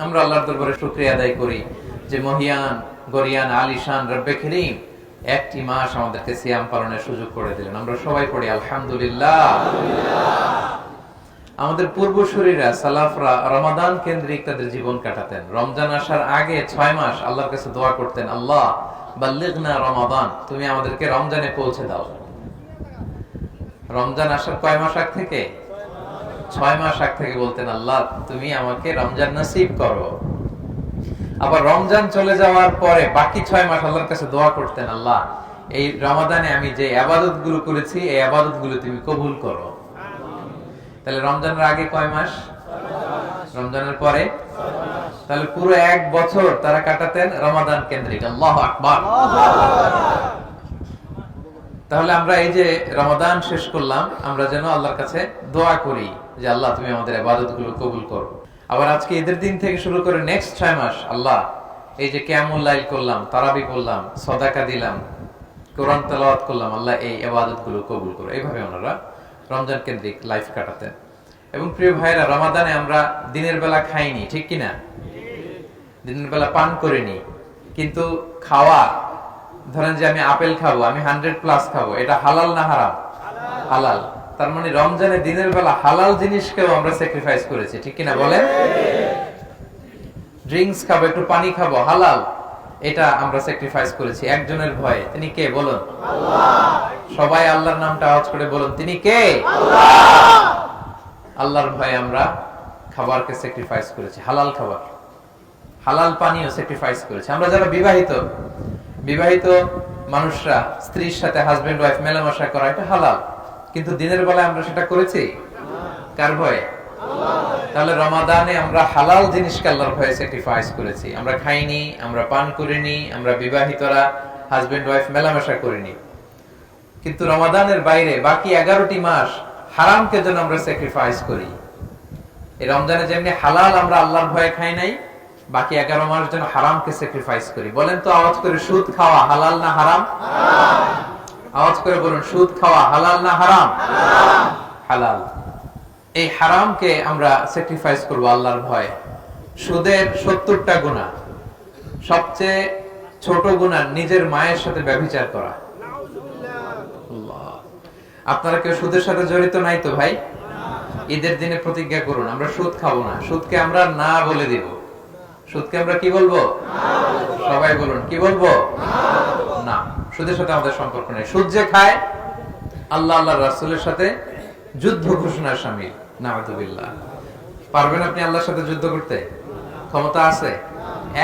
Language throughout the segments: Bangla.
আমরা আল্লাহর দরবারে শুকরিয়া আদায় করি যে মহিয়ান গরিয়ান আলিশান রব্বে করিম একটি মাস আমাদেরকে সিয়াম পালনের সুযোগ করে দিলেন। আমরা সবাই পড়ি আলহামদুলিল্লাহ। আমাদের পূর্বসূরীরা সালাফরা রমাদান কেন্দ্রিক তাদের জীবন কাটাতেন। রমজান আসার আগে 6 মাস আল্লাহর কাছে দোয়া করতেন, আল্লাহ বাল্লিগনা রমাদান, তুমি আমাদেরকে রমজানে পৌঁছে দাও। রমজান আসার কয় মাস আগ থেকে? 6 মাস আগ থেকে বলতেন, আল্লাহ তুমি আমাকে রমজান নসিব করো। আবার রমজান চলে যাওয়ার পরে বাকি 6 মাস আল্লাহর কাছে দোয়া করতেন, আল্লাহ এই রমাদানে আমি যে ইবাদত গুলো করেছি এই ইবাদত গুলো তুমি কবুল করো। তাহলে রমজানের আগে কয় মাস? রমজানের পরে? তাহলে পুরো 1 বছর তারা কাটাতেন রমাদান কেন্দ্রিক। আল্লাহু আকবার। তাহলে আমরা এই যে রমাদান শেষ করলাম, আমরা যেন আল্লাহর কাছে দোয়া করি যে আল্লাহ তুমি আমাদের ইবাদতগুলো কবুল করো। আবার আজকে ঈদের দিন থেকে শুরু করে নেক্সট 6 মাস আল্লাহ এই যে কিয়ামুল লাইল করলাম, তারাবি করলাম, সাদাকা দিলাম, কোরআন তেলাওয়াত করলাম, আল্লাহ এই ইবাদতগুলো কবুল করো। এইভাবে ওনারা রমজান কেন্দ্রিক লাইফ কাটাতেন। এবং প্রিয় ভাইরা, রমাদানে আমরা দিনের বেলা খাইনি, ঠিক কিনা? দিনের বেলা পান করিনি, কিন্তু খাওয়া, ধরেন যে আমি আপেল খাবো, আমি 100+ খাবো, এটা হালাল না হারাম? হালাল। তার মানে রমজানে দিনের বেলা হালাল জিনিসকেও আমরা স্যাক্রিফাইস করেছি, ঠিক কিনা বলেন? ড্রিঙ্কস খাবো, একটু পানি খাবো, হালাল, এটা আমরা স্যাক্রিফাইস করেছি একজনের ভয়ে। তিনি কে বলুন? আল্লাহ। সবাই আল্লাহর নামটা আওয়াজ করে বলুন, তিনি কে? আল্লাহ। আল্লাহর ভয়ে আমরা খাবারকে স্যাক্রিফাইস করেছি, হালাল খাবার, হালাল পানিও স্যাক্রিফাইস করেছি। আমরা যারা বিবাহিত মানুষরা স্ত্রীর সাথে হাজবেন্ড ওয়াইফ মেলামেশা করা, এটা হালাল, কিন্তু দিনের বেলায় আমরা সেটা করেছি কার ভয়ে? তাহলে রমাদানে আমরা হালাল জিনিসকে আল্লাহর ভয়ে স্যাক্রিফাইস করেছি। আমরা খাইনি, আমরা পান করিনি, আমরা বিবাহিতরা হাজবেন্ড ওয়াইফ মেলামেশা করিনি। কিন্তু রমাদানের বাইরে বাকি 11টি মাস হারামকে যেন আমরা স্যাক্রিফাইস করি। এই রমজানে যেমনি হালাল আমরা আল্লাহর ভয়ে খাই নাই, বাকি 11 মাস যেন হারামকে স্যাক্রিফাইস করি। বলেন তো আওয়াজ করে, সুদ খাওয়া হালাল না হারাম? আওয়াজ করে বলুন, সুদ খাওয়া হালাল না হারাম? হালাল। এই হারামকে আমরা স্যাক্রিফাইস করব আল্লাহর ভয়ে। সুদের 70টা গুনাহ, সবচেয়ে ছোট গুনাহ নিজের মায়ের সাথে ব্যভিচার করা। আপনারা কেউ সুদের সাথে জড়িত নাই তো ভাই? ঈদের দিনে প্রতিজ্ঞা করুন, আমরা সুদ খাবো না। সুদকে আমরা না বলে দিব। সুদকে আমরা কি বলবো? সবাই বলুন, কি বলবো? না। সুদের সাথে আমাদের সম্পর্ক নেই। সুদ যে খায় আল্লাহ আল্লাহর রাসূলের সাথে যুদ্ধ ঘোষণার শামিল। নাউযুবিল্লাহ। পারবেন আপনি আল্লাহর সাথে যুদ্ধ করতে? ক্ষমতা আছে?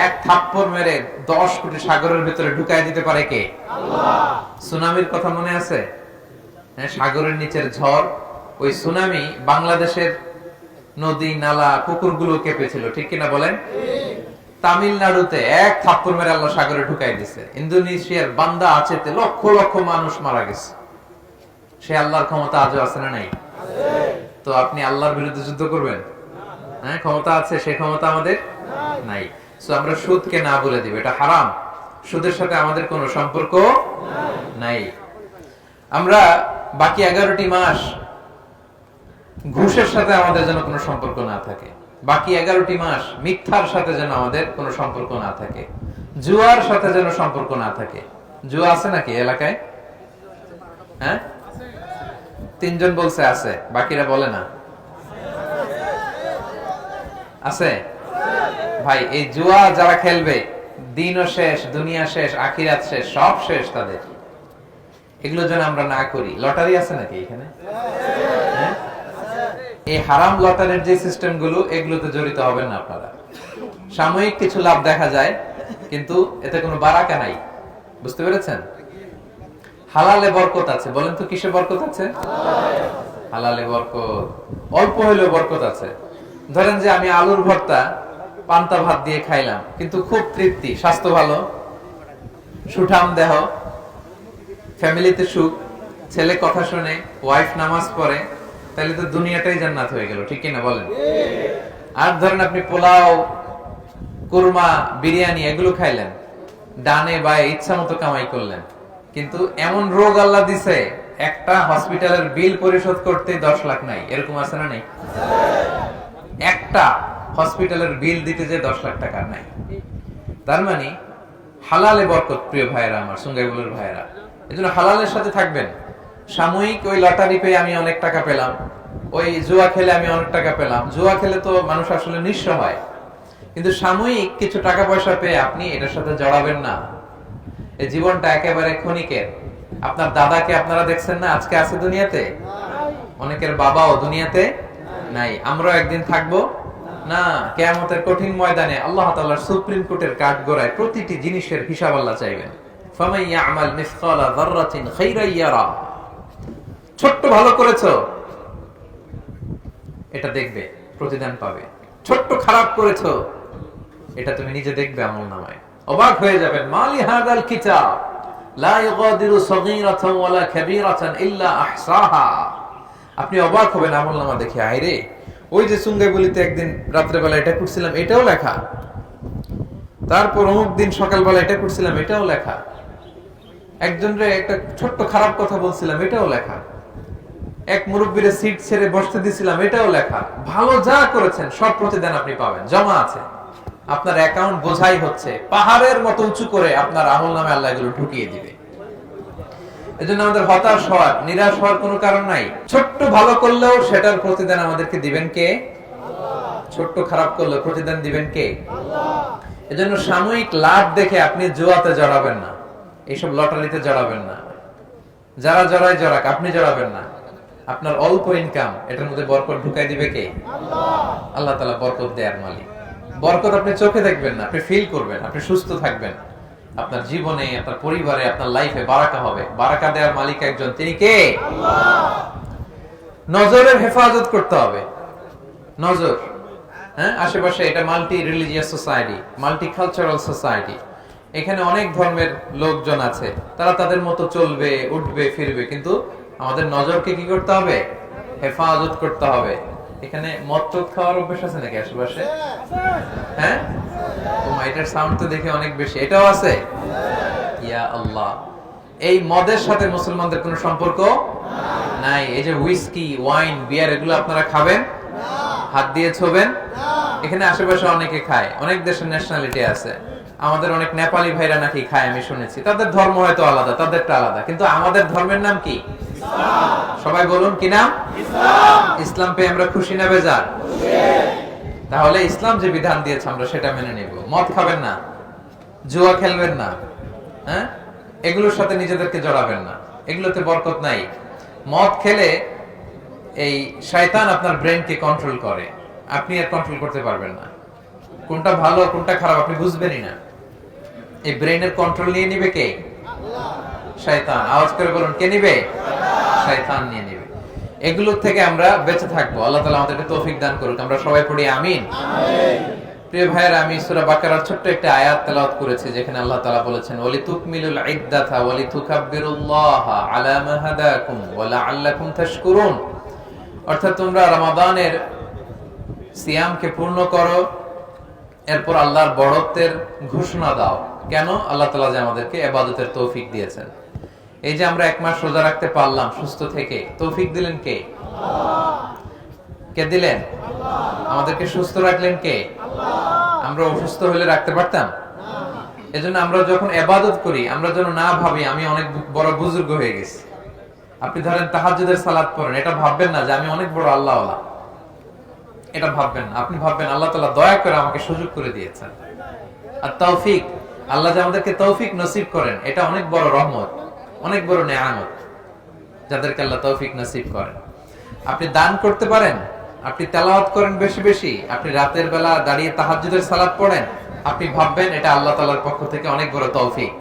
এক থাপ্পড় মেরে 10 কোটি সাগরের ভিতরে ঢুকায় দিতে পারে কে? আল্লাহ। সুনামির কথা মনে আছে? হ্যাঁ, সাগরের নিচের ঝড়, ওই সুনামি বাংলাদেশের নদী নালা পুকুরগুলো কেঁপেছিল, ঠিক কিনা বলেন? তামিলনাড়ুতে এক থাপ্পড় মেরে আল্লাহ সাগরে ঢুকাই দিছে। ইন্দোনেশিয়ার বান্দা আচেতে লক্ষ লক্ষ মানুষ মারা গেছে। সে আল্লাহর ক্ষমতা আজও আছে না নাই? তো আপনি আল্লাহর বিরুদ্ধে যুদ্ধ করবেন? হ্যাঁ, ক্ষমতা আছে, সেই ক্ষমতা আমাদের নাই। সো আমরা সুদকে না বলে দিব, এটা হারাম। সুদের সাথে আমাদের কোনো সম্পর্ক নাই। আমরা বাকি 11টি মাস ঘুষের সাথে আমাদের যেন কোনো সম্পর্ক না থাকে। বাকি 11টি মাস মিথ্যার সাথে যেন আমাদের কোনো সম্পর্ক না থাকে। জুয়ার সাথে যেন সম্পর্ক না থাকে। জুয়া আছে নাকি এলাকায়? হ্যাঁ, 3 জন বলছে আছে, বাকিরা বলে না। আছে ভাই? এই জুয়া যারা খেলবে, দিনও শেষ, দুনিয়া শেষ, আখিরাত শেষ, সব শেষ তাদের। এগুলো যেন আমরা না করি। লটারি আছে নাকি এখানে? হ্যাঁ, এই হারাম লটারির যে সিস্টেম গুলো, এগুলোতে জড়িত হবেন না আপনারা। সাময়িক কিছু লাভ দেখা যায়, কিন্তু এতে কোনো বারাকা নাই। বুঝতে পেরেছেন? হালালে বরকত আছে। বলেন তো কিসে বরকত আছে? হালালে বরকত। অল্প হইলেও বরকত আছে। ধরেন যে আমি আলুর ভর্তা পান্তা ভাত দিয়ে খাইলাম, কিন্তু খুব তৃপ্তি, স্বাস্থ্য ভালো, সুঠাম দেহ, ফ্যামিলিতে সুখ, ছেলে কথা শুনে, ওয়াইফ নামাজ পড়ে, তাহলে তো দুনিয়াটাই জান্নাত হয়ে গেল, ঠিক কিনা বলেন? আর ধরেন আপনি পোলাও, কুরমা, বিরিয়ানি এগুলো খাইলেন, ডানে বায়ে ইচ্ছা মতো কামাই করলেন, কিন্তু এমন রোগ আল্লাহ দিছে, একটা হসপিটালের বিল পরিশোধ করতে 10 লাখ নাই। এরকম আছে না নেই? একটা হসপিটালের বিল দিতে যে 10 লাখ টাকা নাই। তার মানে হালালে বরকত। প্রিয় ভাইয়েরা আমার, সুঙ্গাইগুলোর ভাইয়েরা, এজন্য হালালের সাথে থাকবেন। সাময়িক ওই লটারি পেয়ে আমি অনেক টাকা পেলাম, ওই জুয়া খেলে আমি অনেক টাকা পেলাম, জুয়া খেলে তো মানুষ আসলে নিঃস্ব হয়। কিন্তু সাময়িক কিছু টাকা পয়সা পেয়ে আপনি এটার সাথে জড়াবেন না। এই জীবনটা একেবারে ক্ষণিকের। আপনার দাদাকে আপনারা দেখছেন না, আজকে আছে দুনিয়াতে, অনেকের বাবাও দুনিয়াতে নাই। আমরাও একদিন থাকবো না। কিয়ামতের কঠিন ময়দানে আল্লাহ তাআলার সুপ্রিম কোর্টের কাঠগড়ায় প্রতিটি জিনিসের হিসাব আল্লাহ চাইবেন। ফামান ইয়ামাল মিসকালা যাররাতিন খাইরান ইয়ারা। ছোট্ট ভালো করেছো, এটা দেখবে, প্রতিদান পাবে। ছোট্ট খারাপ করেছো, এটা তুমি নিজে দেখবে আমলনামায়। অবাক হয়ে যাবেন, মালি হাদাল কিতাব লা ইগাদিরু সগীরাতান ওয়ালা কাবীরাতান ইল্লা আহসাহা। আপনি অবাক হবেন আমলনামা দেখে। আইরে, ওই যে সুঙ্গাইবলিতে একদিন রাত্রে বেলা এটা করছিলাম, এটাও লেখা। তারপর অমুক দিন সকালবেলা এটা করছিলাম, এটাও লেখা। একজনরে একটা ছোট্ট খারাপ কথা বলছিলাম, এটাও লেখা। এক মুরব্বীরে সিট ছেড়ে বসতে দিছিলাম, এটাও লেখা। ভালো যা করেছেন সব প্রতিদান আপনি পাবেন, জমা আছে। আপনার অ্যাকাউন্ট বোঝাই হচ্ছে, পাহাড়ের মতো উঁচু করে আপনার আমলনামে আল্লাহ এগুলো ঢুকিয়ে দিবে। এজন্য আমাদের হতাশ হওয়ার, নিরাশ হওয়ার কোনো কারণ নাই। ছোট্ট ভালো করলেও সেটার প্রতিদান আমাদেরকে দিবেন কে? ছোট্ট খারাপ করলেও প্রতিদান দিবেন কে? এজন্য সাময়িক লাভ দেখে আপনি জুয়াতে জড়াবেন না, এইসব লটারিতে জড়াবেন না। যারা জড়ায় জড়াক, আপনি জড়াবেন না। আপনার অল্প ইনকাম, এটার মধ্যে বরকত ঢুকাই দিবে কে? আল্লাহ তাআলা বরকত দেয়ার মালিক। বরকত আপনি চোখে দেখবেন না, আপনি ফিল করবেন। আপনি সুস্থ থাকবেন, আপনার জীবনে, আপনার পরিবারে, আপনার লাইফে বারাকা হবে। বারাকা দেওয়ার মালিক একজন, তিনি কে? আল্লাহ। নজরের হেফাজত করতে হবে। নজর, হ্যাঁ, আশেপাশে এটা multi religious society, multi cultural society. এখানে অনেক ধর্মের লোকজন আছে, তারা তাদের মতো চলবে, উঠবে, ফিরবে, কিন্তু আমাদের নজরকে কি করতে হবে? হেফাজত করতে হবে। এখানে মদ খাওয়ার অভ্যাস আছে নাকি আশেপাশে? হ্যাঁ, এটার সাউন্ড তো দেখে অনেক বেশি। এটাও আছে? ইয়া আল্লাহ। এই মদের সাথে মুসলমানদের কোনো সম্পর্ক নাই। এই যে হুইস্কি, ওয়াইন, বিয়ার, এগুলো আপনারা খাবেন? হাত দিয়ে ছোবেন? এখানে আশেপাশে অনেকে খায়, অনেক দেশের ন্যাশনালিটি আছে। আমাদের অনেক নেপালি ভাইরা নাকি খায়, আমি শুনেছি। তাদের ধর্ম হয়তো আলাদা, তাদেরটা আলাদা, কিন্তু আমাদের ধর্মের নাম কি? সবাই বলুন, কি নাম? ইসলাম পেয়ে আমরা খুশি না বেজার? তাহলে ইসলাম যে বিধান দিয়েছে আমরা সেটা মেনে নেব। মদ খাবেন না, জুয়া খেলবেন না, হ্যাঁ, এগুলোর সাথে নিজেদেরকে জড়াবেন না, এগুলোতে বরকত নাই। মদ খেলে এই শয়তান আপনার ব্রেনকে কন্ট্রোল করে, আপনি আর কন্ট্রোল করতে পারবেন না। কোনটা ভালো কোনটা খারাপ আপনি বুঝবেনই না। এই ব্রেনের কন্ট্রোল নিয়ে নিবে কে? শয়তান। আওয়াজ করে বলুন, কে নিবে? শয়তান নিয়ে নিবে। এগুলো থেকে আমরা বেঁচে থাকবো। আল্লাহ তাআলা আমাদেরকে তৌফিক দান করুক। আমরা সবাই পড়ি আমিন। প্রিয় ভাইয়েরা, আমি সূরা বাকারার ছোট্ট একটা আয়াত তেলাওয়াত করেছি, যেখানে আল্লাহ তাআলা বলেছেন, ওয়ালিতুকমিলুল ইদ্দাতা ওয়ালিতুকাব্বিরুল্লাহা আলা মা হাদাকুম ওয়া লাআল্লাকুম তাশকুরুন। অর্থাৎ তোমরা রমাদানের সিয়ামকে পূর্ণ করো, এরপর আল্লাহর বড়ত্বের ঘোষণা দাও। কেন? আল্লাহ তাআলা যে আমাদেরকে ইবাদতের তৌফিক দিয়েছেন। এই যে আমরা এক মাস রোজা রাখতে পারলাম সুস্থ থেকে, তৌফিক দিলেন কে? আল্লাহ। কে দিলেন? আল্লাহ। আমাদেরকে সুস্থ রাখলেন কে? আল্লাহ। আমরা অসুস্থ হলে রাখতে পারতাম? না। এজন্য আমরা যখন ইবাদত করি, আমরা যেন না ভাবি আমি অনেক বড় বুজুর্গ হয়ে গেছি। আপনি ধরেন তাহাজ্জুদের সালাত পড়েন, এটা ভাববেন না যে আমি অনেক বড় আল্লাহওয়ালা, এটা ভাববেন না। আপনি ভাববেন আল্লাহ তাআলা দয়া করে আমাকে সুযোগ করে দিয়েছেন। আর তৌফিক, আল্লাহ যে আমাদেরকে তৌফিক নসিব করেন, এটা অনেক বড় রহমত, অনেক বড় নেয়ামত যাদেরকে আল্লাহ তৌফিক নসিব করেন। আপনি দান করতে পারেন, আপনি তেলাওয়াত করেন বেশি বেশি, আপনি রাতের বেলা দাঁড়িয়ে তাহাজ্জুদের সালাত পড়েন, আপনি ভাববেন এটা আল্লাহ তাআলার পক্ষ থেকে অনেক বড় তৌফিক।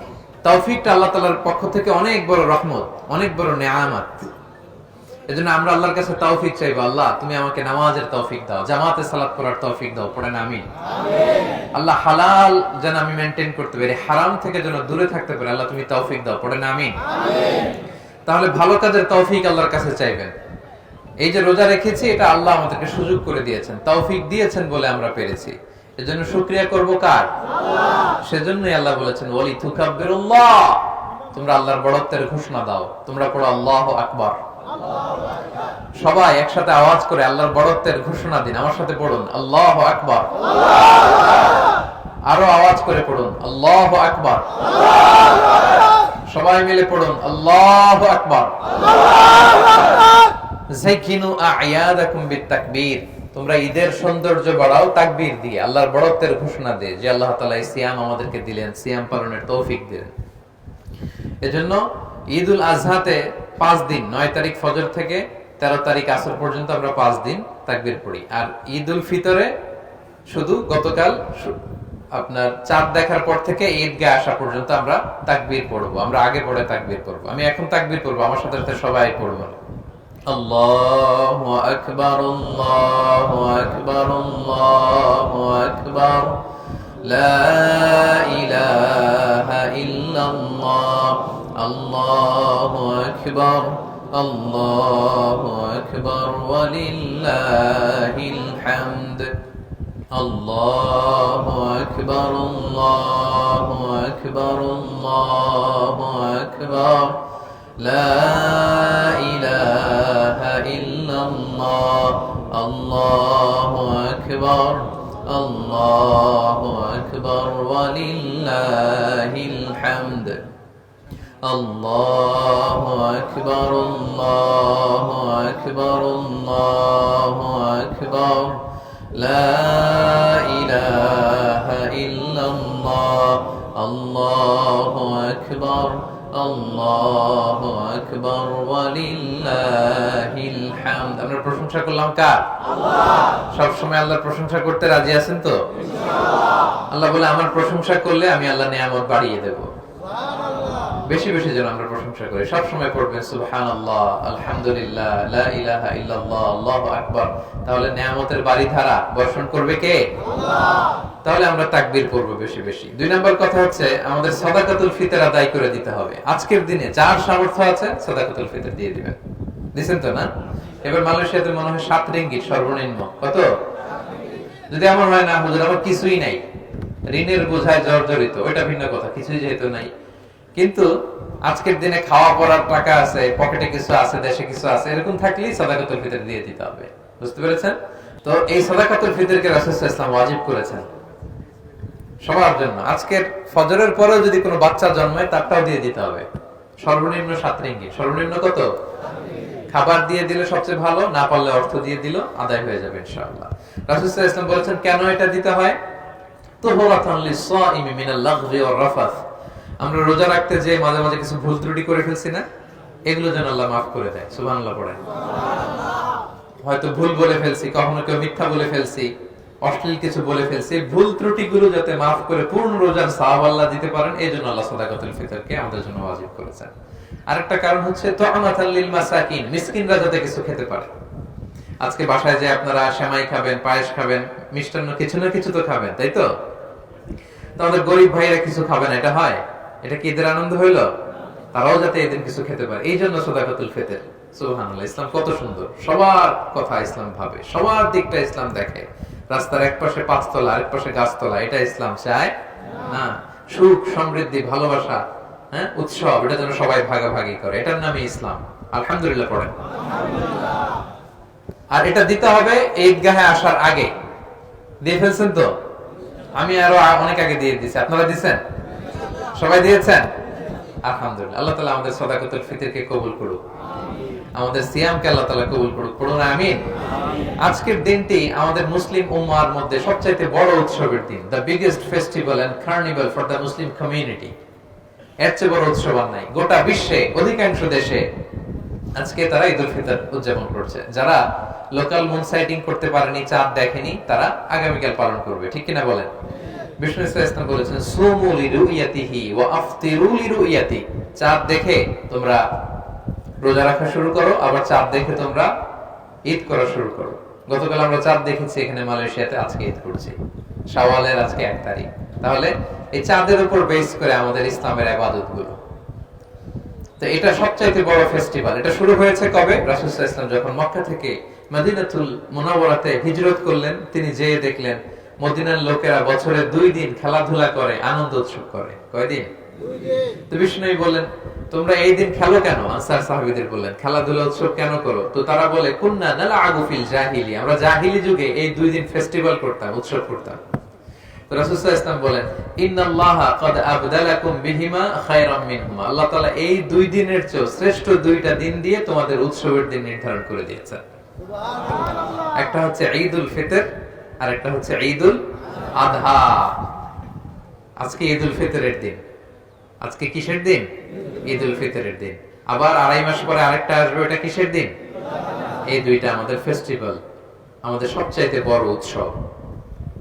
তৌফিকটা আল্লাহ তাআলার পক্ষ থেকে অনেক বড় রহমত, অনেক বড় নেয়ামত। এজন্য আমরা আল্লাহর কাছে তৌফিক চাইবো, আল্লাহ তুমি আমাকে নামাজের তৌফিক দাও, জামাতে সালাত পড়ার তৌফিক দাও। পড়েন আমিন। আল্লাহ হালাল যেন আমি মেইনটেইন করতে পারি, হারাম থেকে যেন দূরে থাকতে পারি, আল্লাহ তুমি তৌফিক দাও। পড়েন আমিন। তাহলে ভালো কাজের তৌফিক আল্লাহর কাছে চাইবেন। এই যে রোজা রেখেছি, এটা আল্লাহ আমাদেরকে সুযোগ করে দিয়েছেন, তৌফিক দিয়েছেন বলে আমরা পেরেছি। এজন্য শুকরিয়া করব কার? আল্লাহ। সেজন্যই আল্লাহ বলেছেন ওয়ালিতুকাব্বিরুল্লাহ, তোমরা আল্লাহর বড়ত্বের ঘোষণা দাও। তোমরা পড়ো আল্লাহু আকবার। সবাই একসাথে আওয়াজ করে আল্লাহর বড়ত্বের ঘোষণা দিন। আমার সাথে পড়ুন, আল্লাহু আকবার। আরো আওয়াজ করে পড়ুন, আল্লাহু আকবার। সবাই মিলে পড়ুন, আল্লাহু আকবার। যাকিনু আ'য়াদাকুম বিত-তাকবীর। তোমরা ঈদের সৌন্দর্য বাড়াও তাকবীর দিয়ে, আল্লাহর বড়ত্বের ঘোষণা দিয়ে, যে আল্লাহ তাআলা এই সিয়াম আমাদেরকে দিলেন, সিয়াম পালনের তৌফিক দিলেন। এজন্য ঈদুল আজহাতে 5 দিন, 9 তারিখ ফজর থেকে 13 তারিখ আসর পর্যন্ত আমরা 5 দিন তাকবীর পড়ি। আর ঈদুল ফিতরে শুধু গতকাল আপনার চাঁদ দেখার পর থেকে ঈদগাহ আসা পর্যন্ত আমরা তাকবীর পড়বো। আমরা আগে পড়ে তাকবীর পড়বো। আমি এখন তাকবীর পড়বো, আমার সাথে সাথে সবাই পড়বো। আল্লাহু আকবার, আল্লাহু আকবার, আল্লাহু আকবার, লা ইলাহা ইল্লাল্লাহ, আল্লাহু আকবার, আল্লাহু আকবার, ওয়ালিল্লাহিল হামদ। আল্লাহু আকবার, আল্লাহু আকবার, আল্লাহু আকবার, লা ইলাহা ইল্লাল্লাহ, আল্লাহু আকবার, আল্লাহু আকবার, ওয়ালিল্লাহিল হামদ। আল্লাহু আকবার, আল্লাহু আকবার, আল্লাহু আকবার, লা ইলাহা ইল্লাল্লাহ, আল্লাহু আকবার, আল্লাহু আকবার, ওয়ালিল্লাহিল হামদ। আমরা প্রশংসা করলাম কার? আল্লাহ। সব সময় আল্লাহর প্রশংসা করতে রাজি আছেন তো? ইনশাআল্লাহ। আল্লাহ বলে আমার প্রশংসা করলে আমি আল্লাহ নিয়ামত বাড়িয়ে দেব। বেশি বেশি যেন আমরা প্রশংসা করি। সব সময় পড়বেন সুবহানাল্লাহ, আলহামদুলিল্লাহ, লা ইলাহা ইল্লাল্লাহ, আল্লাহু আকবার। তাহলে নিয়ামতের বাড়িধারা বর্ষণ করবে কে? আল্লাহ। তাহলে আমরা তাকবীর পড়ব বেশি বেশি। 2 নম্বর কথা হচ্ছে আমাদের সাদাকাতুল ফিতর আদায় করে দিতে হবে। আজকের দিনে যার সামর্থ্য আছে সাদাকাতুল ফিতর দিয়ে দিবেন। দিবেন তো না? এবার মালয়েশিয়াতে মনে হয় 7 রিঙ্গিত সর্বনিম্ন। কত? যদি আমার হয় না হুজুর আমার কিছুই নাই, ঋণের বোঝায় জর্জরিত, ওইটা ভিন্ন কথা, কিছুই যেহেতু নাই। কিন্তু আজকের দিনে খাওয়া পড়ার টাকা আছে, পকেটে কিছু আছে, দেশে কিছু আছে, এরকম থাকলেই সাদাকাতুল ফিতর দিয়ে দিতে হবে। বুঝতে পেরেছেন? তো এই সাদাকাতুল ফিতরকে রাসূল সাল্লাল্লাহু আলাইহি ওয়াসাল্লাম ওয়াজিব করেছেন সবার জন্য। আজকের ফজরের পরেও যদি কোনো বাচ্চা জন্মায় তারটাও দিয়ে দিতে হবে। সর্বনিম্ন 7 রিঙ্গিত। সর্বনিম্ন কত? খাবার দিয়ে দিলে সবচেয়ে ভালো, না পারলে অর্থ দিয়ে দিল, আদায় হয়ে যাবে ইনশাআল্লাহ। রাসূল সাল্লাল্লাহু আলাইহি ওয়াসাল্লাম বলেছেন কেন এটা দিতে হয়? তুহরাতান লিস-সাইমি মিনাল লাগবি ওয়ার রাফাস। আমরা রোজা রাখতে যে মাঝে মাঝে কিছু ভুল ত্রুটি করে ফেলছি না, এগুলো যেন আল্লাহ মাফ করে দেয়। সুবহানাল্লাহ পড়েন। হয়তো ভুল বলে ফেলছি, কখনো কেউ মিথ্যা বলে ফেলছি, অশ্লীল কিছু বলে ফেলছি, ভুল ত্রুটিগুলো যাতে মাফ করে পূর্ণ রোজার সওয়াব আল্লাহ দিতে পারেন, এই জন্য আল্লাহ সাদাকাতুল ফিতরকে আমাদের জন্য ওয়াজিব করেছেন। আরেকটা কারণ হচ্ছে তু'মাতাল লিল মাসাকিন, মিসকিনরা যাতে কিছু খেতে পারে। আজকে বাসায় যে আপনারা সেমাই খাবেন, পায়েস খাবেন, মিষ্টান্ন কিছু না কিছু তো খাবেন, তাই তো? তাহলে গরিব ভাইরা কিছু খাবেন, এটা হয়? এটা কি ঈদের আনন্দ হইল? তারাও যাতে এদিন কিছু খেতে পারে, এই জন্য সাদাকাতুল ফিতর। সুবহানাল্লাহ। ইসলাম কত সুন্দর, সবার কথা ইসলাম ভাবে, সবার দিকটা ইসলাম দেখে। রাস্তার এক পাশে 5 তলা, আরেক পাশে গাছতলা, এটা ইসলাম চায় না। সুখ, সমৃদ্ধি, ভালোবাসা, হ্যাঁ, উৎসব, এটা যেন সবাই ভাগাভাগি করে, এটার নামই ইসলাম। আলহামদুলিল্লাহ পড়েন। আর এটা দিতে হবে ঈদগাহে আসার আগে। দিয়ে ফেলছেন তো? আমি আরো অনেক আগে দিয়ে দিয়েছি, আপনারা দিয়েছেন? সবাই দিয়েছেন? আলহামদুলিল্লাহ। আল্লাহ তাআলা আমাদের সাদাকাতুল ফিতরকে কবুল করুক, আমাদের সিয়ামকে আল্লাহ তাআলা কবুল করুক। পড়ুন আমিন। আজকের দিনটি আমাদের মুসলিম উম্মাহর মধ্যে সবচাইতে বড় উৎসবের দিন, the biggest festival and carnival for the Muslim community। এর চেয়ে বড় উৎসব আর নাই। গোটা বিশ্বে অধিকাংশ দেশে আজকে তারা ঈদুল ফিতর উদযাপন করছে। যারা লোকাল মুন সাইটিং করতে পারেনি, চাঁদ দেখেনি, তারা আগামীকাল পালন করবে। ঠিক কিনা বলেন? বিষ্ণু ইসলাম বলেছেন সুমু লিরুইয়াতিহি ওয়া আফতিরু লিরুইয়াতি। চাঁদ দেখে তোমরা রোজা রাখা শুরু করো, আবার চাঁদ দেখে তোমরা ঈদ করা শুরু করো। গতকাল আমরা চাঁদ দেখেছি এখানে মালয়েশিয়াতে, আজকে ঈদ করছি। শাওয়ালের আজকে 1 তারিখ। তাহলে এই চাঁদের উপর বেস করে আমাদের ইসলামের ইবাদতগুলো। তো এটা সবচাইতে বড় ফেস্টিভ্যাল। এটা শুরু হয়েছে কবে? রাসূল সাল্লাল্লাহু আলাইহি ওয়াসাল্লাম যখন মক্কা থেকে মদিনাতুল মুনাওয়ারাতে হিজরত করলেন, তিনি যেয়ে দেখলেন মদিনার লোকেরা বছরে 2 দিন খেলাধুলা করে, আনন্দ উৎসব করে। কয়দিন? তো বিষ্ণু বললেন তোমরা এই দিন খেলো কেন? আনসার সাহাবীদের বললেন খেলাধুলা উৎসব কেন করো? তো তারা বলে কুন্না নালআবু ফিল জাহিলিয়া, আমরা জাহিলি যুগে এই দুই দিন ফেস্টিভ্যাল করতাম, উৎসব করতাম। তো রাসূল সাল্লাল্লাহু আলাইহি ওয়াসাল্লাম বলেন ইন্নাল্লাহা ক্বাদ আবদালাকুম বিহিমা খায়রাম মিনহুমা, আল্লাহ তাআলা এই দুই দিনের চেয়ে শ্রেষ্ঠ দুইটা দিন দিয়ে তোমাদের উৎসবের দিন নির্ধারণ করে দিয়েছেন। সুবহানাল্লাহ। একটা হচ্ছে ঈদুল ফিতর আর একটা হচ্ছে ঈদুল আযহা। আজকে ঈদুল ফিতরের দিন। আজকে কিসের দিন? ঈদুল ফিতরের দিন। আবার আড়াই মাস পরে আরেকটা আসবে, ওটা কিসের দিন? এই দুইটা আমাদের ফেস্টিভ্যাল, আমাদের সবচাইতে বড় উৎসব।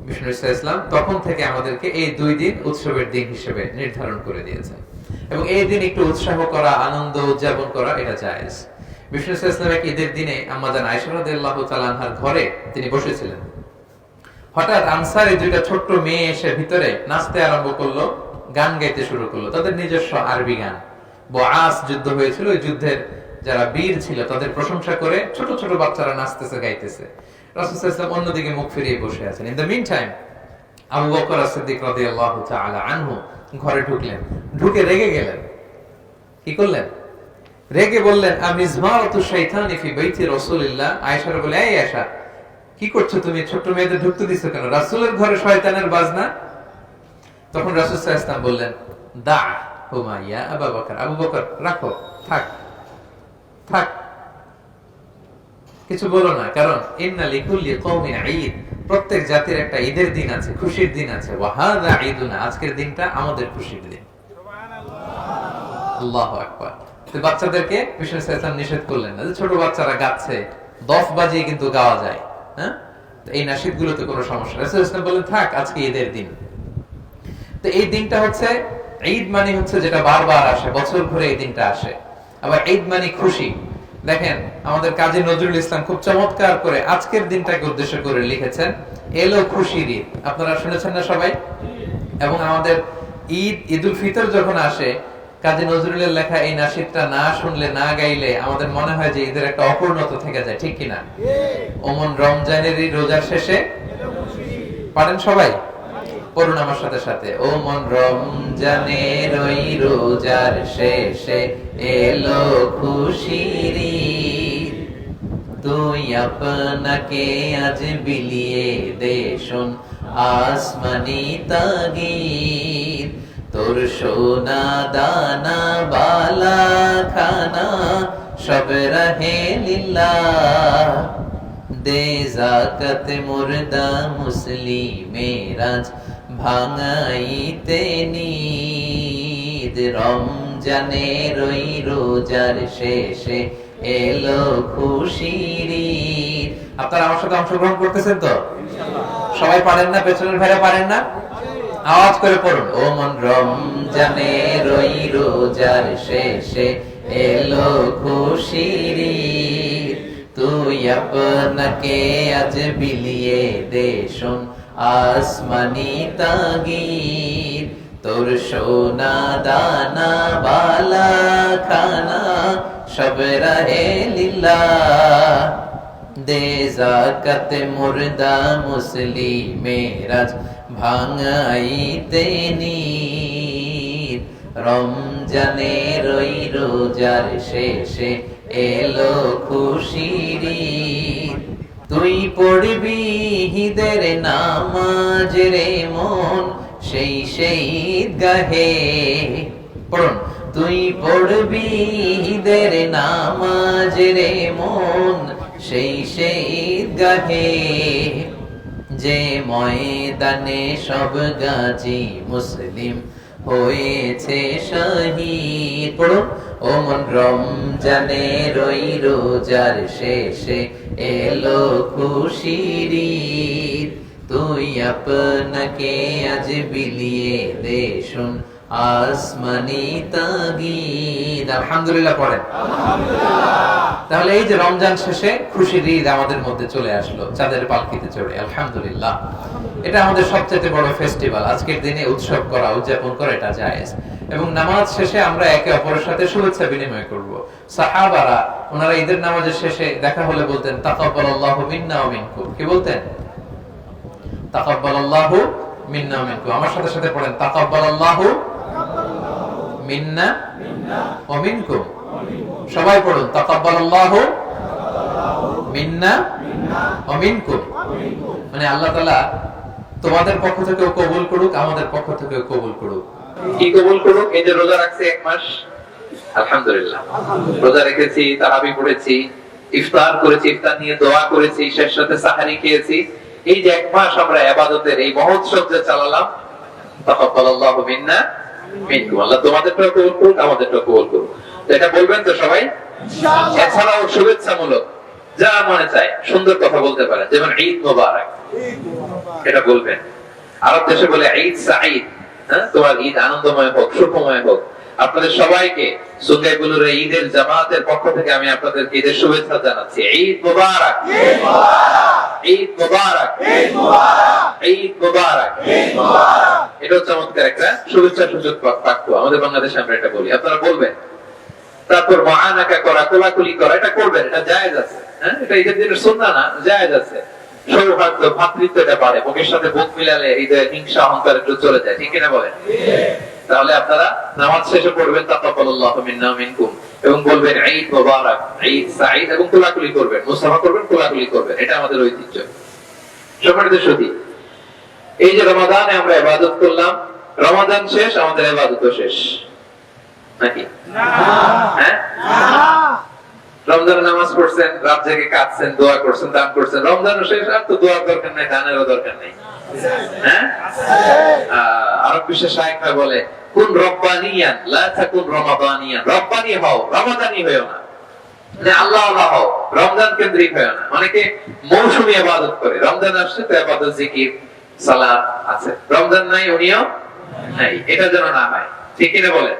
বিষ্ণু ইসলাম তখন থেকে আমাদেরকে এই দুই দিন উৎসবের দিন হিসেবে নির্ধারণ করে দিয়েছেন, এবং এই দিন একটু উৎসাহ করা, আনন্দ উদযাপন করা এটা জায়েজ। বিষ্ণু ইসলাম এক ঈদের দিনে আম্মাজান আয়েশা রাদিয়াল্লাহু তাআলা আনহার ঘরে তিনি বসেছিলেন। হঠাৎ আনসারের দুইটা ছোট্ট মেয়ে এসে ভিতরে নাচতে আরম্ভ করলো, গান গাইতে শুরু করলো, তাদের নিজস্ব আরবি গান। বুআস যুদ্ধ হয়েছিল, ওই যুদ্ধের যারা বীর ছিল তাদের প্রশংসা করে ছোট ছোট বাচ্চারা নাচতেছে, গাইতেছে। রাসূল সাল্লাল্লাহু আলাইহি ওয়াসাল্লাম অন্যদিকে মুখ ফিরিয়ে বসে আছেন। In the meantime Abu Bakr as-সিদ্দিক রাদিয়াল্লাহু তাআলা আনহু ঘরে ঢুকলেন, ঢুকে রেগে গেলেন। কি করলেন? রেগে বললেন আমিজমারাতু শাইতানি ফি বাইতি রাসূলিল্লাহ। আয়েশার বলে এই আয়েশা, কি করছো তুমি? ছোট মেয়েদের ঢুকতে দিছো কেন? রাসূলের ঘরে শয়তানের বাজনা। তখন রাসূল সাল্লাল্লাহু আলাইহি ওয়াসাল্লাম বললেন দা হুমা ইয়া আবু বকর, আবু বকর রাখো, থাক থাক, কিছু বলো না, কারণ ইন্না লিকুল্লি কওমিন ঈদ, প্রত্যেক জাতির একটা ঈদের দিন আছে, খুশির দিন আছে। ওয়া হাযা ঈদুনা, আজকের দিনটা আমাদের খুশির দিন। সুবহানাল্লাহ, আল্লাহু আকবার। তো বাচ্চাদেরকে বিষ্ণু সাল্লাল্লাহু নিষেধ করলেন না, যে ছোট বাচ্চারা গাচ্ছে, দফ বাজিয়ে কিন্তু গাওয়া যায়, হ্যাঁ, তো এই নাশিদগুলোতে কোনো সমস্যা। রাসূল সাল্লাল্লাহু আলাইহি বললেন থাক, আজকে ঈদের দিন। তো এই দিনটা হচ্ছে ঈদ, মানে হচ্ছে যেটা বারবার আসে, বছর ঘুরে এই দিনটা আসে। আবার ঈদ মানে খুশি। দেখেন আমাদের কাজী নজরুল ইসলাম খুব চমৎকার করে আজকের দিনটাকে উদ্দেশ্য করে লিখেছেন, এলো খুশির ঈদ। আপনারা শুনেছেন না সবাই? এবং আমাদের ঈদ, ঈদুল ফিতর যখন আসে, কাজী নজরুলের লেখা এই নাশিদটা না শুনলে, না গাইলে আমাদের মনে হয় যে ঈদের একটা অপূর্ণতা থেকে যায়, ঠিক কিনা? ওমন রমজানের রোজার শেষে পারেন সবাই? পড়ুন আমার সাথে সাথে। ও মন রমজানের ওই রোজার শেষে এলো খুশির ঈদ, তুই আপনাকে আজ বিলিয়ে দে শোন আসমানি তাগিদ, তোর সোনা দানা বালা খানা সব রহে লিল্লাহ, দে যাকাত মুর্দা মুসলিমের আজ ভাঙাইতে নিদ, রমজানের ওই রোজার শেষে এলো খুশির ঈদ। আপনারা আমার সাথে অংশগ্রহণ করতেছেন তো? সবাই পারেন না? পেছনের ভাইরা পারেন না? আওয়াজ করে পড়ুন। ও মন রমজানের ওই রোজার শেষে এলো খুশির ঈদ, তুই আপনাকে আজ বিলিয়ে দে শোন আসমানি তাগিদ, তোর সোনা দানা বালা খানা সব রহে লিল্লাহ, দে যাকাত মুর্দা মুসলিমের আজ ভাঙাইতে নিদ, রমজানের ওই রোজার শেষে এলো খুশির ঈদ, তুই পড়বি ঈদের নামাজ রে মন সেই ঈদগাহে, পড়ুন। তুই পড়বি ঈদের নামাজ রে মন সেই ঈদগাহে, যে ময়দানে সব গাজী মুসলিম হয়েছে শহীদ। পড়ুন। ও মন রমজানের ওই রোজার শেষে এলো খুশির ঈদ, তুই আপনাকে আজ বিলিয়ে দে শোন আসমানি তাগিদ। আলহামদুলিল্লাহ পড়েন। তাহলে এই যে রমজান শেষে খুশির ঈদ আমাদের মধ্যে চলে আসলো চাঁদের পালকিতে চড়ে, আলহামদুলিল্লাহ। এটা আমাদের সবচেয়ে বড় ফেস্টিভ্যাল। আজকের দিনে উৎসব করা, উদযাপন করা এটা জায়েজ। এবং নামাজ শেষে আমরা একে অপরের সাথে শুভেচ্ছা বিনিময় করব। সাহাবারা ওনারা ঈদের নামাজের শেষে দেখা হলে বলতেন তাকাব্বালাল্লাহু মিন্না ওয়া মিনকুম। কি বলতেন? তাকাব্বালাল্লাহু মিন্না ওয়া মিনকুম। আমার সাথে সাথে পড়েন তাকাব্বালাল্লাহু মিন্না ওয়া মিনকুম। সবাই পড়ুন, তাকাব্বালাল্লাহু মিন্না ওয়া মিনকুম। মানে আল্লাহ তাআলা তোমাদের পক্ষ থেকেও কবুল করুক, আমাদের পক্ষ থেকেও কবুল করুক। কি কবুল করুক? এই যে রোজা রাখছে 1 মাস, আলহামদুলিল্লাহ রোজা রেখেছি, তারাবি পড়েছি, ইফতার করেছি, ইফতার নিয়ে দোয়া করেছি, শেষ রাতে সাহারি খেয়েছি। এই যে 1 মাস আমরা ইবাদতের এই মহোৎসব যে চালালাম, তাকাব্বালাল্লাহু মিন্না মিনকুম। আল্লাহ তোমাদেরটাও কবুল করুক, আমাদেরটাও কবুল করুক। তো এটা বলবেন তো সবাই ইনশাআল্লাহ। এছাড়াও শুভেচ্ছামূলক যা মনে চায় সুন্দর কথা বলতে পারেন, যেমন ঈদ মোবারক, এটা বলবেন। আরব দেশে বলে ঈদ সাঈদ, হ্যাঁ, তোমার ঈদ আনন্দময় হোক, সুখময় হোক। আপনাদের সবাইকে সুন্নাহ বুলুর ঈদের জামাতের পক্ষ থেকে আমি আপনাদেরকে ঈদের শুভেচ্ছা জানাচ্ছি। ঈদ মোবারক, ঈদ মোবারক, ঈদ মোবারক, ঈদ মোবারক, ঈদ মোবারক, ঈদ মোবারক। এটা চমৎকার একটা শুভেচ্ছা সূচক বাক্য, আমাদের বাংলাদেশে আমরা এটা বলি, আপনারা বলবেন। তারপর মুআনাকা করা, কোলাকুলি করা, এটা করবেন, এটা জায়েজ আছে, হ্যাঁ, এটা ঈদের দিনের সুন্নাহ না, জায়েজ আছে। সৌহার্দ্য, ভ্রাতৃত্ব এটা বাড়ে, বুকের সাথে বুক মিলালে হৃদয়ে হিংসা অহংকার একটু চলে যায়, ঠিক কিনা বলেন? তাহলে আপনারা নামাজ শেষে পড়বেন তাকাব্বালাল্লাহু মিন্না ওয়া মিনকুম এবং বলবেন ঈদ মোবারক, ঈদ সাঈদ, এবং কোলাকুলি করবেন, মুসাফা করবেন, কোলাকুলি করবেন। এটা আমাদের ঐতিহ্য। সম্মানিত সুধী, এই যে রমাদানে আমরা ইবাদত করলাম, রমাদান শেষ, আমাদের ইবাদতও শেষ নাকি? না, হ্যাঁ, না। রমজানে নামাজ পড়ছেন, রাত জেগে কাঁদছেন, দোয়া করছেন, দান করছেন, রমজানও শেষ, আর তো দোয়ার দরকার নাই, দানেরও দরকার নেই, হ্যাঁ। আরব বিশ্বের শায়েখরা বলে, কুন রব্বানিয়ান লা তাকুন রমাদানিয়ান। রব্বানি হও, রমাদানি হয়ো না, মানে আল্লাহ আল্লাহ হও, রমজান কেন্দ্রিক হয়ো না। অনেকে মৌসুমী ইবাদত করে, রমজান আসছে তো ইবাদত, জিকির, সালাত আছে, রমজান নাই, উনিও নাই, এটা যেন না হয়, ঠিক কিনা বলেন?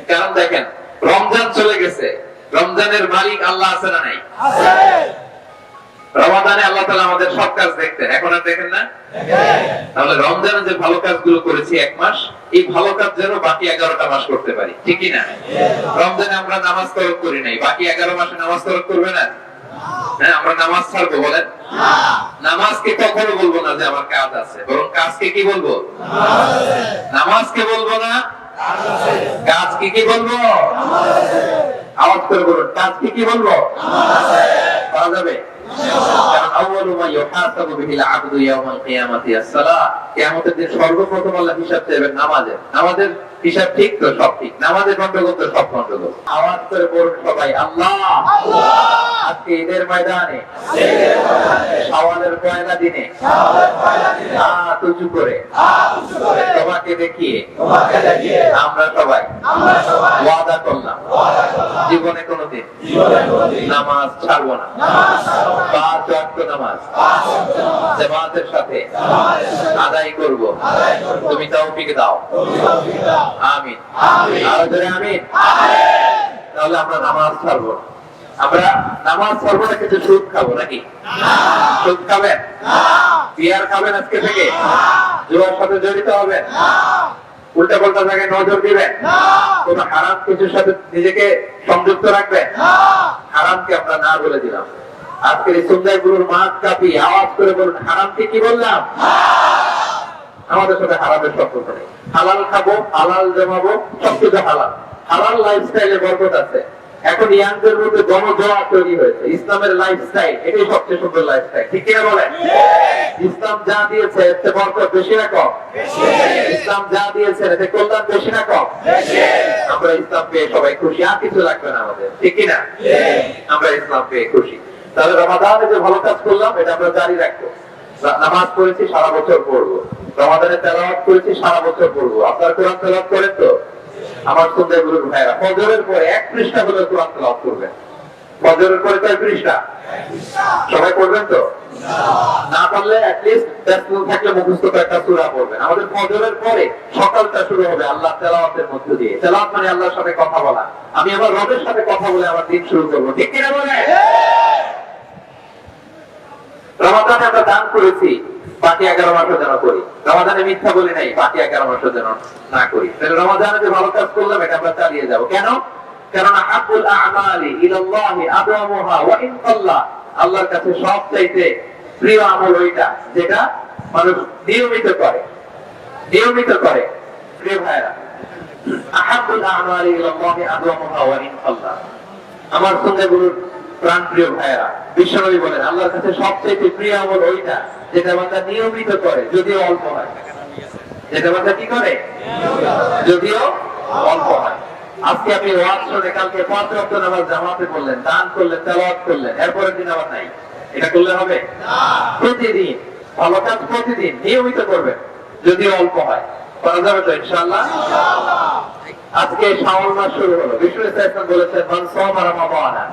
কারণ দেখেন, রমজান চলে গেছে, রমজানের মালিক আল্লাহ আছে না নাই? আছে। রমাদানে আল্লাহ তাআলা আমাদের সব কাজ দেখতেন, এখন আর দেখেন না? দেখেন। তাহলে রমজানে যে ভালো কাজগুলো করেছি 1 মাস, এই ভালো কাজ যেন বাকি 11টা মাস করতে পারি, ঠিক কি না? রমজানে আমরা নামাজ তরক করি নাই, বাকি 11 মাসে নামাজ তরক করবে না? হ্যাঁ, আমরা নামাজ ছাড়বো বলেন? না। নামাজকে কখনো বলবো না যে আমার কাজ আছে, বরং কাজকে কি বলবো? নামাজকে বলবো না, কাজকে কি বলবো? আওয়াজ করে বলুন, কাজকে কি বলবো? করা যাবে? কারণ আউয়ালু মা ইউহাসাবু বিহিল আবদু ইয়াওমাল কিয়ামাতি আস-সালাহ। কিয়ামতের দিন সর্বপ্রথম আল্লাহ হিসাব চাইবেন নামাজের। নামাজের হিসাব ঠিক তো? সব ঠিক। নামাজের গন্ডগোল তো সব গন্ডগোল। আওয়াজ করে বলুন সবাই, আল্লাহ আল্লাহ। আজকে ঈদের ময়দানে, শাওয়ালের পয়লা দিনে হাত উঁচু করে তোমাকে দেখিয়ে আমরা সবাই ওয়াদা করলাম জীবনে কোনোদিন নামাজ ছাড়বো না। 5 ওয়াক্ত নামাজ জামাতের সাথে আদায় করব, তুমি তৌফিক দাও, আমিন। আরো জোরে আমিন। তাহলে আমরা নামাজ ছাড়বো না। আমরা নামাজ ছাড়বো না, কিন্তু সুদ খাবো নাকি? সুদ খাবেন? বিয়ার খাবেন আজকে থেকে? জুয়ার সাথে জড়িত হবেন? উল্টা পাল্টা জায়গায় নজর দিবেন? কোন হারাম কিছুর সাথে নিজেকে সংযুক্ত রাখবেন? হারামকে আমরা না বলে দিলাম। আজকের এই সুন্নাহ গুরুর মাঠ কাঁপি আওয়াজ করে বলুন, হারামকে কি বললাম? আমাদের সাথে হারামের সম্পর্ক নেই। হালাল খাবো, হালাল জমাবো, সবকিছু হালাল। হালাল লাইফস্টাইলে বরকত আছে। এখন ইয়াংদের মধ্যে গণজোয়ার তৈরি হয়েছে। ইসলামের লাইফস্টাইল এটাই সবচেয়ে সুন্দর লাইফস্টাইল, ঠিক কিনা বলেন? ইসলাম যা দিয়েছে এতে বরকত বেশি না কম? ইসলাম যা দিয়েছে এতে কল্যাণ বেশি না কম? আমরা ইসলাম পেয়ে সবাই খুশি, আর কিছু লাগবে না আমাদের, ঠিক কিনা? আমরা ইসলাম পেয়ে খুশি। তাহলে রমাদানে যে ভালো কাজ করলাম এটা আমরা জারি রাখবো। নামাজ পড়েছি, সারা বছর পড়বো। রমাদানে তেলাওয়াত করেছি, সারা বছর পড়বো। আপনার কোরআন তেলাওয়াত করেন তো? আমার সুন্নাহ গুরুর ভাইরা ফজরের পরে 1 পৃষ্ঠা করে কোরআন তেলাওয়াত করবেন। ফজরের পরে কয় পৃষ্ঠা? সবাই পড়বেন তো? না পারলে at least তেলাওয়াত থাকলে মুখস্থ কয়েকটা সূরা পড়বেন। আমাদের ফজরের পরে সকালটা শুরু হবে আল্লাহ তেলাওয়াতের মধ্য দিয়ে। তেলাওয়াত মানে আল্লাহর সাথে কথা বলা। আমি আমার রবের সাথে কথা বলে আমার দিন শুরু করব, ঠিক কিনা বলেন? রমাদানে আমরা দান করেছি, বাকি 11 মাসও যেন করি। রমাদানে মিথ্যা বলি নাই, বাকি 11 মাসও যেন না করি। তাহলে রমাদানে যে ভালো কাজ করলাম এটা আমরা চালিয়ে যাব। কেন? কারণ আহাবুল আ'মালি ইলাল্লাহি আদওয়ামুহা ওয়া ইন কাল্লা। আল্লাহর কাছে সবচাইতে প্রিয় আমল ওইটা যেটা মানুষ নিয়মিত করে। প্রিয় ভাইরা, আহাব্বুল আমালি ইলাল্লাহি আদওয়ামুহা ওয়া ইন সাল্লাহ। আমার সুন্নাহগুলোর প্রাণপ্রিয় ভাইয়েরা, বিশ্বনবী বলেন আল্লাহর কাছে সবচেয়ে প্রিয় আমল ওইটা যেটা বান্দা নিয়মিত করে, যদিও অল্প হয়। যেটা বান্দা কি করে? যদিও অল্প হয়। আজকে আপনি ওয়াজ শুনে কালকে 5 ওয়াক্ত নামাজ জামাতে পড়লেন, দান করলেন, তেলাওয়াত করলেন, এরপরের দিন আবার নাই। এটা করলে হবে না। প্রতিদিন ভালো কাজ প্রতিদিন নিয়মিত করবেন, যদিও অল্প হয়। করা যাবে তো ইনশাআল্লাহ? আজকে শাওয়াল মাস শুরু হলো। বিষ্ণু ইসলাম বলেছেন মান সামা রমাদানা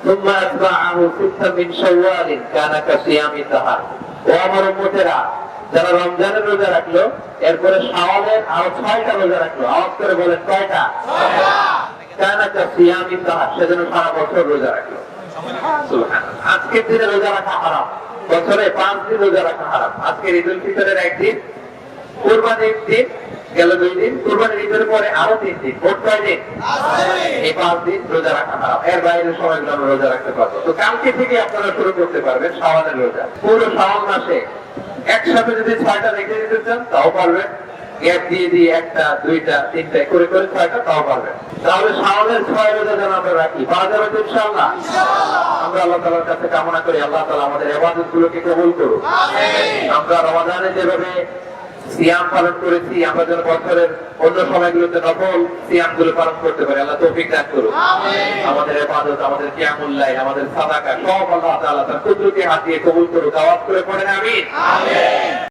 সুম্মা আতবাআহু সিত্তাম মিন শাওয়ালিন কানা কাসিয়ামি দাহর। ও আমার উম্মতেরা, যারা রমজানের রোজা রাখলো, এরপরে শাওয়ালের আরো 6টা রোজা রাখলো, আওয়াজ করে বলেন কয়টা? 6টা। কানা কাসিয়ামি দাহর, সেজন্য সারা বছর রোজা রাখলো। সুবহানাল্লাহ। আজকের দিনে রোজা রাখা হারাম, বছরে 5 দিন রোজা রাখা হারাম। আজকের ঈদুল ফিতরের একদিন, কুরবানির দিন গেল 2 দিন, কুরবানির ঈদের পরে আরো 3 দিন, মোট কয় দিন? এই 5 দিন রোজা রাখা হারাম। এর বাইরে সময়গুলো আমরা রোজা রাখতে পারবো। তো কালকে থেকে আপনারা শুরু করতে পারবেন শাওয়ালের রোজা। পুরো শাওয়াল মাসে একসাথে যদি 6টা রেখে দিতে চান তাও পারবেন, গ্যাপ দিয়ে দিয়ে 1টা 2টা 3টা করে করে 6টা তাও পারবেন। তাহলে শাওয়ালের 6 রোজা যেন আমরা রাখি, পারা যাবে তো ইনশাআল্লাহ? আমরা আল্লাহ তাআলার কাছে কামনা করি আল্লাহ তাআলা আমাদের ইবাদতগুলোকে কবুল করুন। আমরা রমাদানে যেভাবে সিয়াম পালন করেছি, আমরা যেন বছরের অন্য সময়গুলোতে নফল সিয়াম গুলো পালন করতে পারি। আল্লাহ তৌফিক দান করুন। আমাদের ইবাদত, আমাদের কিয়ামুল লাইল, আমাদের সাদাকা সব আল্লাহ তাআলা তার কুদরতি হাত দিয়ে কবুল করুন। আওয়াজ করে পড়েন আমিন।